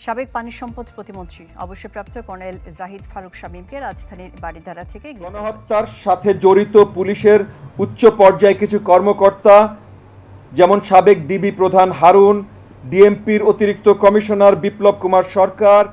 সাবেক পানি সম্পদ প্রতিমন্ত্রী অবসরপ্রাপ্ত কর্নেল জাহিদ ফারুক শামীমকে রাজধানীর বারিধারা থেকে গণহত্যার সাথে জড়িত পুলিশের উচ্চ পর্যায়ে কিছু কর্মকর্তা যেমন সাবেক ডিবি প্রধান হারুন, ডিএমপির অতিরিক্ত কমিশনার বিপ্লব কুমার সরকার।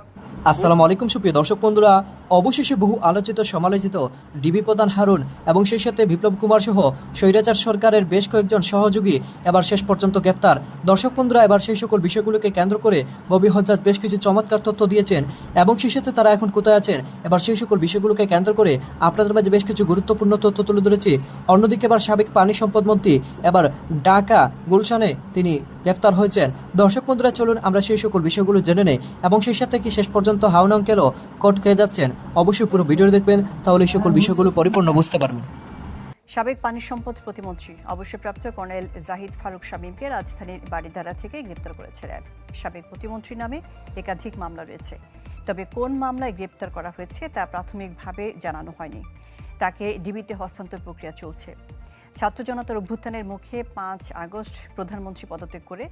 আসসালামু আলাইকুম সুপ্রিয় দর্শক বন্ধুরা, অবশেষে বহু আলোচিত সমালোচিত ডিবি প্রধান হারুন এবং সেই সাথে বিপ্লব কুমার সহ স্বৈরাচার সরকারের বেশ কয়েকজন সহযোগী এবার শেষ পর্যন্ত গ্রেফতার। দর্শক বন্ধুরা, এবার সেই সকল বিষয়গুলোকে কেন্দ্র করে ববি হজ্জাজ বেশ কিছু চমৎকার তথ্য দিয়েছেন এবং সেই সাথে তারা এখন কোথায় আছেন, এবার সেই সকল বিষয়গুলোকে কেন্দ্র করে আপনাদের মাঝে বেশ কিছু গুরুত্বপূর্ণ তথ্য তুলে ধরেছি। অন্যদিকে এবার সাবেক পানি সম্পদ মন্ত্রী এবার ঢাকা গুলশানে তিনি গ্রেফতার হয়েছেন। দর্শক বন্ধুরা, চলুন আমরা সেই সকল বিষয়গুলো জেনে নেই এবং সেই সাথে কি শেষ পর্যন্ত হাউন আঙ্কেলও কোর্ট খেয়ে যাচ্ছেন। অবশ্যই পুরো ভিডিও দেখবেন, তাহলে এই সকল বিষয়গুলো পরিপূর্ণ বুঝতে পারবেন। সাবেক পানি সম্পদ প্রতিমন্ত্রী অবসরপ্রাপ্ত কর্নেল জাহিদ ফারুক শামীমকে রাজধানীর বারিধারা থেকে গ্রেপ্তার করেছে র্যাব। সাবেক প্রতিমন্ত্রীর নামে একাধিক মামলা রয়েছে, তবে কোন মামলায় গ্রেপ্তার করা হয়েছে তা প্রাথমিকভাবে জানানো হয়নি। তাকে ডিবিতে হস্তান্তর প্রক্রিয়া চলছে। ছাত্র জনতার অভ্যুত্থানের মুখে ৫ আগস্ট প্রধানমন্ত্রী পদত্যাগ করে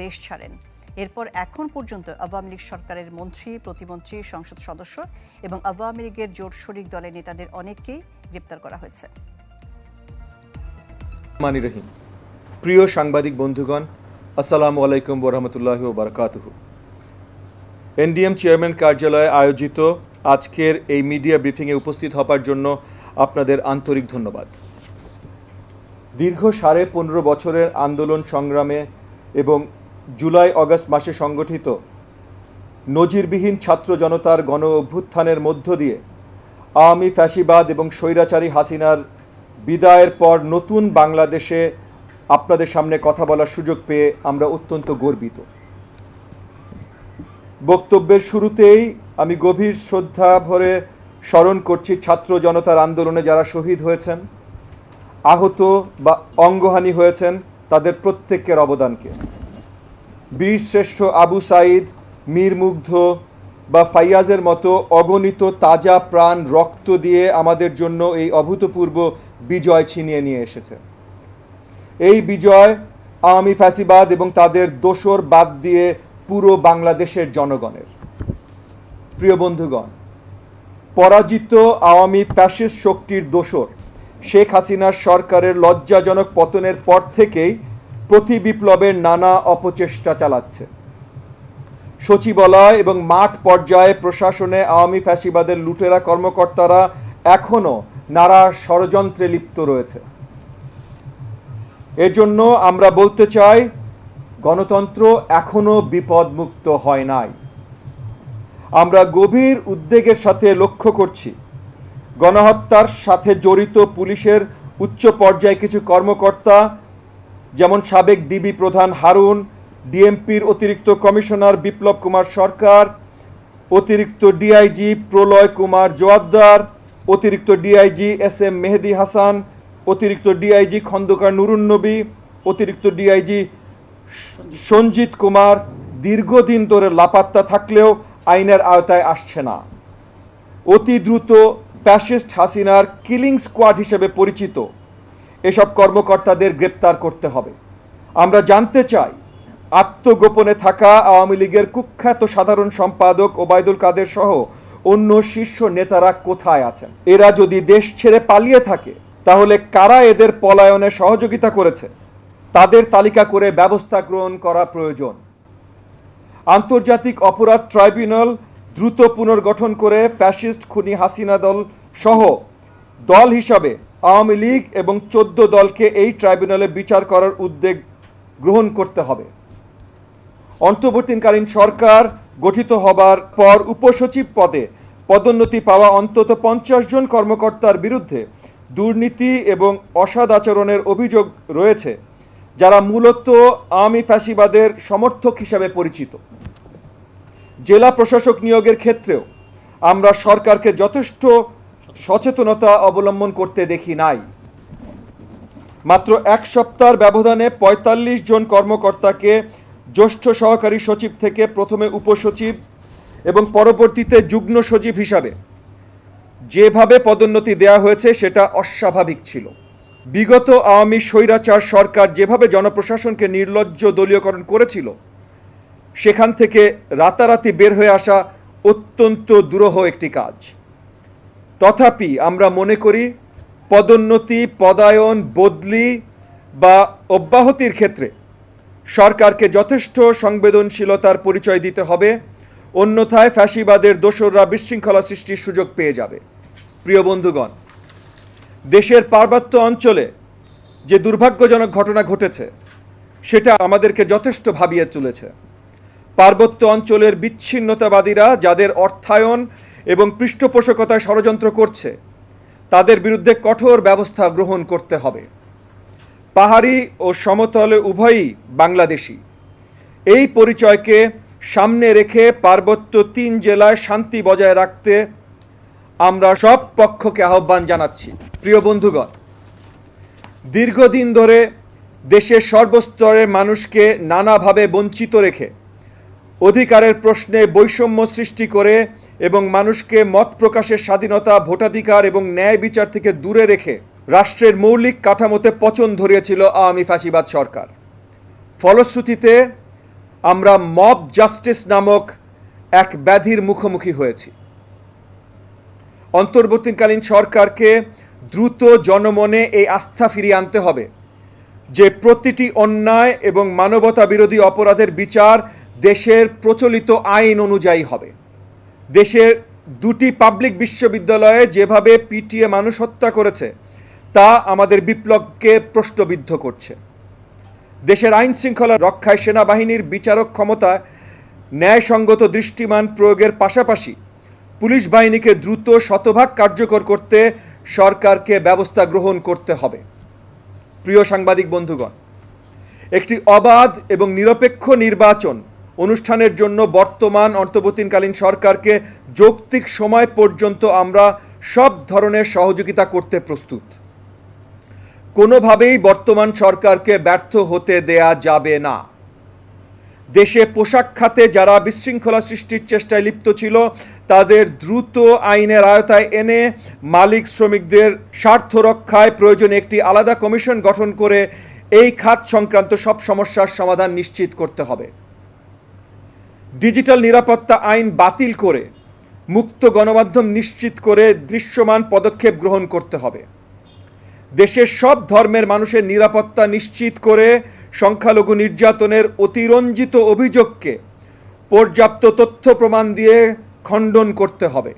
দেশ ছাড়েন। এরপর এখন পর্যন্ত আওয়ামী লীগ সরকারের মন্ত্রী, প্রতিমন্ত্রী, সংসদ সদস্য এবং আওয়ামী লীগের জোট শরিক দলের নেতাদের অনেককেই গ্রেপ্তার করা হয়েছে। রহিম, প্রিয় সাংবাদিক বন্ধুগণ, আসসালামু আলাইকুম ওয়া রাহমাতুল্লাহি ওয়া বারাকাতুহু। এনডিএম চেয়ারম্যান কার্যালয়ে আয়োজিত আজকের এই মিডিয়া ব্রিফিংয়ে উপস্থিত হবার জন্য আপনাদের আন্তরিক ধন্যবাদ। দীর্ঘ 15.5 বছরের আন্দোলন সংগ্রামে এবং জুলাই আগস্ট মাসে সংগঠিত নজিরবিহীন ছাত্র জনতার গণ অভ্যুত্থানের মধ্য দিয়ে আওয়ামী ফ্যাসিবাদ এবং স্বৈরাচারী হাসিনার বিদায়ের পর নতুন বাংলাদেশে আপনাদের সামনে কথা বলার সুযোগ পেয়ে আমরা অত্যন্ত গর্বিত। বক্তব্যের শুরুতেই আমি গভীর শ্রদ্ধা ভরে স্মরণ করছি ছাত্র জনতার আন্দোলনে যারা শহীদ হয়েছেন, আহত বা অঙ্গহানি হয়েছেন, তাদের প্রত্যেকের অবদানকে। বীরশ্রেষ্ঠ আবু সাঈদ, মীর মুগ্ধ বা ফাইয়াজের মতো অগণিত তাজা প্রাণ রক্ত দিয়ে আমাদের জন্য এই অভূতপূর্ব বিজয় ছিনিয়ে নিয়ে এসেছে। এই বিজয় আওয়ামী ফ্যাসিবাদ এবং তাদের দোসর বাদ দিয়ে পুরো বাংলাদেশের জনগণের। প্রিয় বন্ধুগণ, পরাজিত আওয়ামী ফ্যাসিস্ট শক্তির দোসর শেখ হাসিনার সরকারের লজ্জাজনক পতনের পর থেকেই প্রতি বিপ্লবের নানা অপচেষ্টা চালাচ্ছে। সচিবালয় এবং মাঠ পর্যায়ে প্রশাসনে আওয়ামী ফ্যাসিবাদের লুটেরা কর্মকর্তারা এখনও নানা ষড়যন্ত্রে লিপ্ত রয়েছে। এজন্য আমরা বলতে চাই, গণতন্ত্র এখনো বিপদমুক্ত হয় নাই। আমরা গভীর উদ্বেগের সাথে লক্ষ্য করছি গণহত্যার সাথে জড়িত পুলিশের উচ্চ পর্যায়ে কিছু কর্মকর্তা যেমন সাবেক ডিবি প্রধান হারুন, ডিএমপির অতিরিক্ত কমিশনার বিপ্লব কুমার সরকার, অতিরিক্ত ডিআইজি প্রলয় কুমার জোয়াদ্দার, অতিরিক্ত ডিআইজি SM মেহেদি হাসান, অতিরিক্ত ডিআইজি খন্দকার নুরুন নবী, অতিরিক্ত ডিআইজি সঞ্জিত কুমার দীর্ঘদিন ধরে লাপাত্তা থাকলেও আইনের আওতায় আসছে না। অতি দ্রুত ফ্যাসিস্ট হাসিনার কিলিং স্কোয়াড হিসেবে পরিচিত এসব কর্মকর্তাদের গ্রেপ্তার করতে হবে। আমরা জানতে চাই, আত্মগোপনে থাকা আওয়ামী লীগের কুখ্যাত সাধারণ সম্পাদক ওবায়দুল কাদের সহ অন্য শীর্ষ নেতারা কোথায় আছেন? এরা যদি দেশ ছেড়ে পালিয়ে থাকে, তাহলে কারা এদের পলায়নে সহযোগিতা করেছে তাদের তালিকা করে ব্যবস্থা গ্রহণ করা প্রয়োজন। আন্তর্জাতিক অপরাধ ট্রাইব্যুনাল দ্রুত পুনর্গঠন করে ফ্যাসিস্ট খুনি হাসিনা দল সহ দল হিসাবে আওয়ামী লীগ এবং 14 দলকে এই ট্রাইব্যুনালে বিচার করার উদ্যোগ গ্রহণ করতে হবে। অন্তর্বর্তীকালীন সরকার গঠিত হবার পর উপসচিব পদে পদোন্নতি পাওয়া অন্তত 50 জন কর্মকর্তার বিরুদ্ধে দুর্নীতি এবং অসৎ আচরণের অভিযোগ রয়েছে, যারা মূলত আওয়ামী ফ্যাসিবাদের সমর্থক হিসাবে পরিচিত। জেলা প্রশাসক নিয়োগের ক্ষেত্রেও আমরা সরকারকে যথেষ্ট সচেতনতা অবলম্বন করতে দেখি নাই। মাত্র 1 সপ্তাহের ব্যবধানে 45 জন কর্মকর্তাকে জ্যেষ্ঠ সহকারী সচিব থেকে প্রথমে উপসচিব এবং পরবর্তীতে যুগ্ম সচিব হিসাবে যেভাবে পদোন্নতি দেওয়া হয়েছে সেটা অস্বাভাবিক ছিল। বিগত আওয়ামী স্বৈরাচার সরকার যেভাবে জনপ্রশাসনকে নির্লজ্জ দলীয়করণ করেছিল, সেখান থেকে রাতারাতি বের হয়ে আসা অত্যন্ত দুরূহ একটি কাজ। তথাপি আমরা মনে করি পদোন্নতি, পদায়ন, বদলি বা অব্যাহতির ক্ষেত্রে সরকারকে যথেষ্ট সংবেদনশীলতার পরিচয় দিতে হবে, অন্যথায় ফ্যাসিবাদের দোসররা বিশৃঙ্খলা সৃষ্টির সুযোগ পেয়ে যাবে। প্রিয় বন্ধুগণ, দেশের পার্বত্য অঞ্চলে যে দুর্ভাগ্যজনক ঘটনা ঘটেছে সেটা আমাদেরকে যথেষ্ট ভাবিয়ে তুলেছে। পার্বত্য অঞ্চলের বিচ্ছিন্নতাবাদীরা যাদের অর্থায়ন এবং পৃষ্ঠপোষকতায় ষড়যন্ত্র করছে তাদের বিরুদ্ধে কঠোর ব্যবস্থা গ্রহণ করতে হবে। পাহাড়ি ও সমতলে উভয়ই বাংলাদেশি। এই পরিচয়কে সামনে রেখে পার্বত্য 3 জেলায় শান্তি বজায় রাখতে আমরা সব পক্ষকে আহ্বান জানাচ্ছি। প্রিয় বন্ধুগণ, দীর্ঘদিন ধরে দেশের সর্বস্তরের মানুষকে নানাভাবে বঞ্চিত রেখে অধিকারের প্রশ্নে বৈষম্য সৃষ্টি করে এবং মানুষকে মত প্রকাশের স্বাধীনতা, ভোটাধিকার এবং ন্যায় বিচার থেকে দূরে রেখে রাষ্ট্রের মৌলিক কাঠামোতে পচন ধরিয়েছিল আওয়ামী ফ্যাসিবাদ সরকার। ফলশ্রুতিতে আমরা মব জাস্টিস নামক এক ব্যাধির মুখোমুখি হয়েছি। অন্তর্বর্তীকালীন সরকারকে দ্রুত জনমনে এই আস্থা ফিরিয়ে আনতে হবে যে প্রতিটি অন্যায় এবং মানবতা বিরোধী অপরাধের বিচার দেশের প্রচলিত আইন অনুযায়ী হবে। দেশের 2টি পাবলিক বিশ্ববিদ্যালয়ে যেভাবে পিটিয়ে মানুষ হত্যা করেছে তা আমাদের বিপ্লবকে প্রশ্নবিদ্ধ করছে। দেশের আইন শৃঙ্খলা রক্ষায় সেনাবাহিনীর বিচারক ক্ষমতা ন্যায়সঙ্গত দৃষ্টিমান প্রয়োগের পাশাপাশি পুলিশ বাহিনীকে দ্রুত শতভাগ কার্যকর করতে সরকারকে ব্যবস্থা গ্রহণ করতে হবে। প্রিয় সাংবাদিক বন্ধুগণ, একটি অবাধ এবং নিরপেক্ষ নির্বাচন অনুষ্ঠানের জন্য বর্তমান অন্তর্বর্তীকালীন সরকারকে যৌক্তিক সময় পর্যন্ত আমরা সব ধরনের সহযোগিতা করতে প্রস্তুত। কোনোভাবেই বর্তমান সরকারকে ব্যর্থ হতে দেয়া যাবে না। দেশে পোশাক খাতে যারা বিশৃঙ্খলা সৃষ্টির চেষ্টায় লিপ্ত ছিল তাদের দ্রুত আইনের আওতায় এনে মালিক শ্রমিকদের স্বার্থ রক্ষায় প্রয়োজনে একটি আলাদা কমিশন গঠন করে এই খাত সংক্রান্ত সব সমস্যার সমাধান নিশ্চিত করতে হবে। ডিজিটাল নিরাপত্তা আইন বাতিল করে মুক্ত গণমাধ্যম নিশ্চিত করে দৃশ্যমান পদক্ষেপ গ্রহণ করতে হবে। দেশের সব ধর্মের মানুষের নিরাপত্তা নিশ্চিত করে সংখ্যালঘু নির্যাতনের অতিরঞ্জিত অভিযোগকে পর্যাপ্ত তথ্য প্রমাণ দিয়ে খণ্ডন করতে হবে।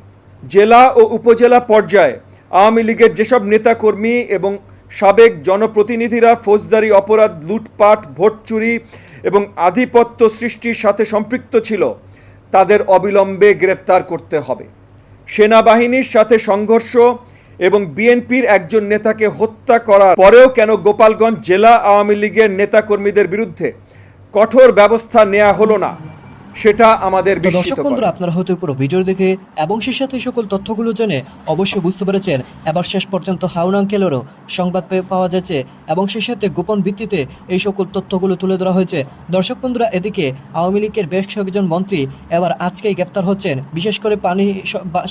জেলা ও উপজেলা পর্যায়ে আওয়ামী লীগের যেসব নেতাকর্মী এবং সাবেক জনপ্রতিনিধিরা ফৌজদারি অপরাধ, লুটপাট, ভোট চুরি এবং আধিপত্য সৃষ্টির সাথে সম্পৃক্ত ছিল তাদের অবিলম্বে গ্রেপ্তার করতে হবে। সেনাবাহিনীর সাথে সংঘর্ষ এবং বিএনপির একজন নেতাকে হত্যা করার পরেও কেন গোপালগঞ্জ জেলা আওয়ামী লীগের নেতাকর্মীদের বিরুদ্ধে কঠোর ব্যবস্থা নেওয়া হলো না, সেটা আমাদের দর্শক বিস্মিত করে। বন্ধুরা, আপনারা হয়তো পুরো ভিডিও দেখে এবং সেই সাথে সকল তথ্যগুলো জেনে অবশ্যই বুঝতে পেরেছেন এবার শেষ পর্যন্ত হারুন আঙ্কেলেরও সংবাদ পাওয়া যাচ্ছে এবং সেই সাথে গোপন ভিত্তিতে এই সকল তথ্যগুলো তুলে ধরা হয়েছে। দর্শক বন্ধুরা, এদিকে আওয়ামী লীগের বেশ কয়েকজন মন্ত্রী এবার আজকেই গ্রেফতার হচ্ছেন, বিশেষ করে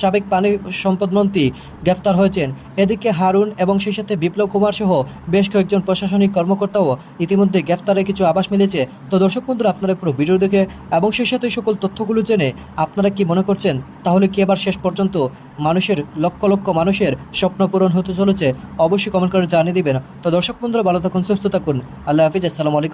সাবেক পানি সম্পদ মন্ত্রী গ্রেফতার হয়েছেন। এদিকে হারুন এবং সেই সাথে বিপ্লব কুমার সহ বেশ কয়েকজন প্রশাসনিক কর্মকর্তাও ইতিমধ্যে গ্রেফতারের কিছু আভাস মিলেছে। তো দর্শক বন্ধুরা, আপনারা পুরো ভিডিও দেখে এবং সেই সাথে সকল তথ্যগুলো জেনে আপনারা কি মনে করছেন? তাহলে কি এবার শেষ পর্যন্ত মানুষের লক্ষ লক্ষ মানুষের স্বপ্ন পূরণ হতে চলেছে? অবশ্যই কমেন্ট করে জানিয়ে দিবেন। তো দর্শক বন্ধুরা, ভালো থাকুন, সুস্থ থাকুন। আল্লাহ হাফিজ, আসসালামু আলাইকুম।